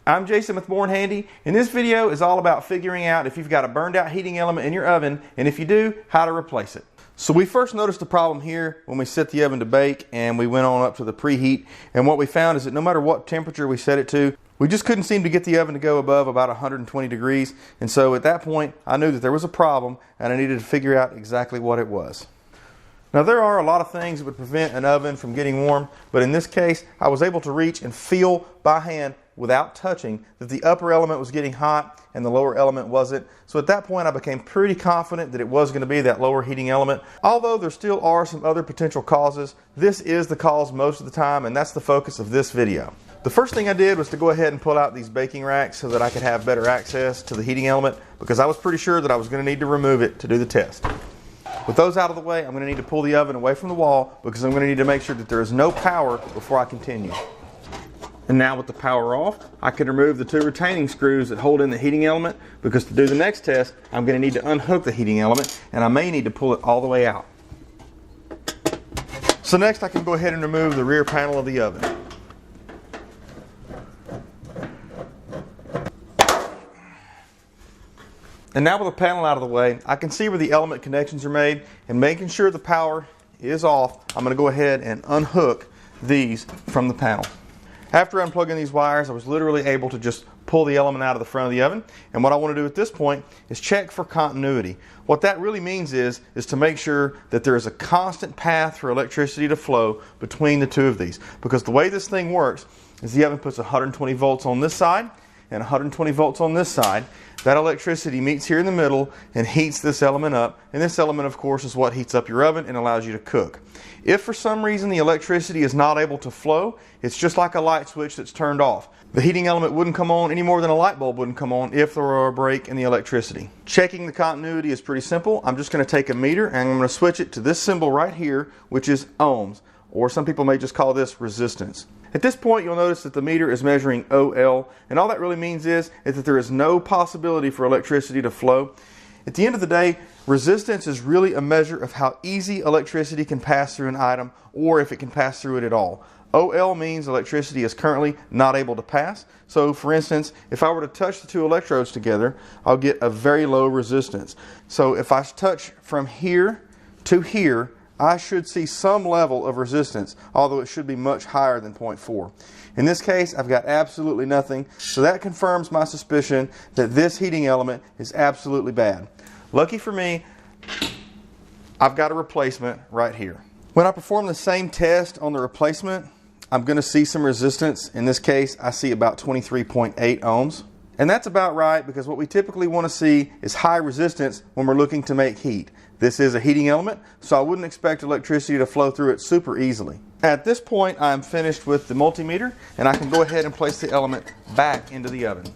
I'm Jason with Born Handy, and this video is all about figuring out if you've got a burned out heating element in your oven, and if you do, how to replace it. So we first noticed the problem here when we set the oven to bake and we went on up to the preheat, and what we found is that no matter what temperature we set it to, we just couldn't seem to get the oven to go above about 120 degrees, and so at that point I knew that there was a problem and I needed to figure out exactly what it was. Now there are a lot of things that would prevent an oven from getting warm, but in this case I was able to reach and feel by hand without touching that the upper element was getting hot and the lower element wasn't. So at that point I became pretty confident that it was going to be that lower heating element. Although there still are some other potential causes, this is the cause most of the time, and that's the focus of this video. The first thing I did was to go ahead and pull out these baking racks so that I could have better access to the heating element, because I was pretty sure that I was going to need to remove it to do the test. With those out of the way, I'm going to need to pull the oven away from the wall because I'm going to need to make sure that there is no power before I continue. And now with the power off, I can remove the two retaining screws that hold in the heating element, because to do the next test, I'm going to need to unhook the heating element, and I may need to pull it all the way out. So next I can go ahead and remove the rear panel of the oven. And now with the panel out of the way, I can see where the element connections are made, and making sure the power is off, I'm going to go ahead and unhook these from the panel. After unplugging these wires, I was literally able to just pull the element out of the front of the oven, and what I want to do at this point is check for continuity. What that really means is to make sure that there is a constant path for electricity to flow between the two of these, because the way this thing works is the oven puts 120 volts on this side and 120 volts on this side. That electricity meets here in the middle and heats this element up, and this element of course is what heats up your oven and allows you to cook. If for some reason the electricity is not able to flow, it's just like a light switch that's turned off. The heating element wouldn't come on any more than a light bulb wouldn't come on if there were a break in the electricity. Checking the continuity is pretty simple. I'm just going to take a meter and I'm going to switch it to this symbol right here, which is ohms, or some people may just call this resistance. At this point you'll notice that the meter is measuring OL, and all that really means is that there is no possibility for electricity to flow. At the end of the day, resistance is really a measure of how easy electricity can pass through an item, or if it can pass through it at all. OL means electricity is currently not able to pass. So for instance, if I were to touch the two electrodes together, I'll get a very low resistance. So if I touch from here to here, I should see some level of resistance, although it should be much higher than 0.4. In this case, I've got absolutely nothing, so that confirms my suspicion that this heating element is absolutely bad. Lucky for me, I've got a replacement right here. When I perform the same test on the replacement, I'm going to see some resistance. In this case, I see about 23.8 ohms. And that's about right, because what we typically want to see is high resistance when we're looking to make heat. This is a heating element, so I wouldn't expect electricity to flow through it super easily. At this point, I'm finished with the multimeter, and I can go ahead and place the element back into the oven.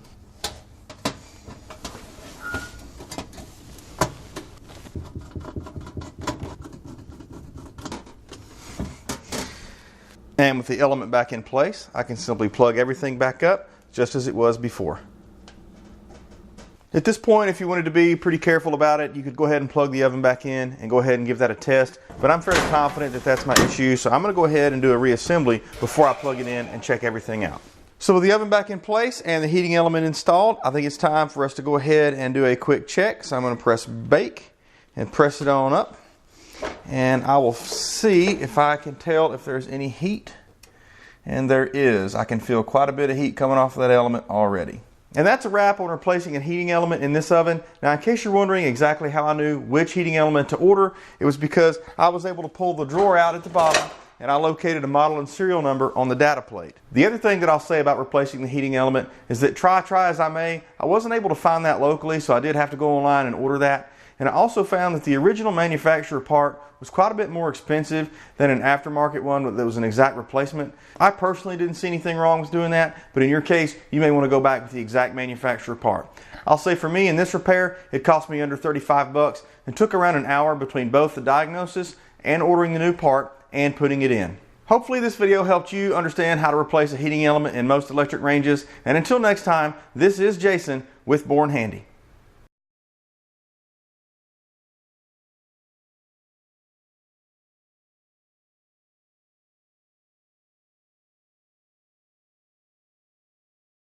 And with the element back in place, I can simply plug everything back up just as it was before. At this point, if you wanted to be pretty careful about it, you could go ahead and plug the oven back in and go ahead and give that a test. But I'm fairly confident that that's my issue, so I'm going to go ahead and do a reassembly before I plug it in and check everything out. So with the oven back in place and the heating element installed, I think it's time for us to go ahead and do a quick check. So I'm going to press bake and press it on up. And I will see if I can tell if there's any heat. And there is. I can feel quite a bit of heat coming off of that element already. And that's a wrap on replacing a heating element in this oven. Now in case you're wondering exactly how I knew which heating element to order, it was because I was able to pull the drawer out at the bottom and I located a model and serial number on the data plate. The other thing that I'll say about replacing the heating element is that try as I may, I wasn't able to find that locally, so I did have to go online and order that. And I also found that the original manufacturer part was quite a bit more expensive than an aftermarket one that was an exact replacement. I personally didn't see anything wrong with doing that, but in your case, you may want to go back with the exact manufacturer part. I'll say for me, in this repair, it cost me under 35 bucks and took around an hour between both the diagnosis and ordering the new part and putting it in. Hopefully this video helped you understand how to replace a heating element in most electric ranges. And until next time, this is Jason with Born Handy.